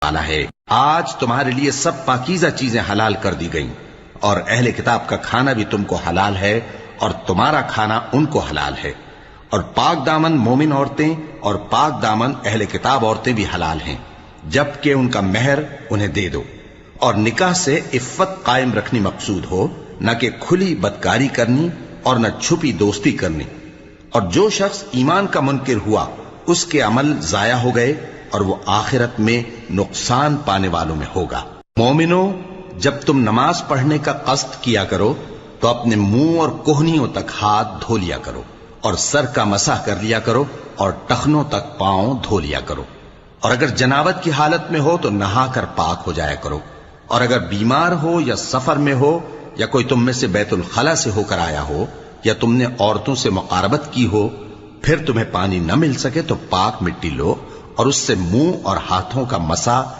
تعالیٰ ہے۔ آج تمہارے لیے سب پاکیزہ چیزیں حلال کر دی گئیں، اور اہل کتاب کا کھانا بھی تم کو حلال ہے اور تمہارا کھانا ان کو حلال ہے، اور پاک دامن مومن عورتیں اور پاک دامن اہل کتاب عورتیں بھی حلال ہیں، جبکہ ان کا مہر انہیں دے دو، اور نکاح سے عفت قائم رکھنی مقصود ہو، نہ کہ کھلی بدکاری کرنی اور نہ چھپی دوستی کرنی۔ اور جو شخص ایمان کا منکر ہوا اس کے عمل ضائع ہو گئے اور وہ آخرت میں نقصان پانے والوں میں ہوگا۔ مومنو، جب تم نماز پڑھنے کا قصد کیا کرو تو اپنے منہ اور کوہنیوں تک ہاتھ دھو لیا کرو، اور سر کا مسح کر لیا کرو، اور ٹخنوں تک پاؤں دھو لیا کرو، اور اگر جنابت کی حالت میں ہو تو نہا کر پاک ہو جایا کرو، اور اگر بیمار ہو یا سفر میں ہو یا کوئی تم میں سے بیت الخلا سے ہو کر آیا ہو یا تم نے عورتوں سے مقاربت کی ہو، پھر تمہیں پانی نہ مل سکے تو پاک مٹی لو اور اس سے منہ اور ہاتھوں کا مسح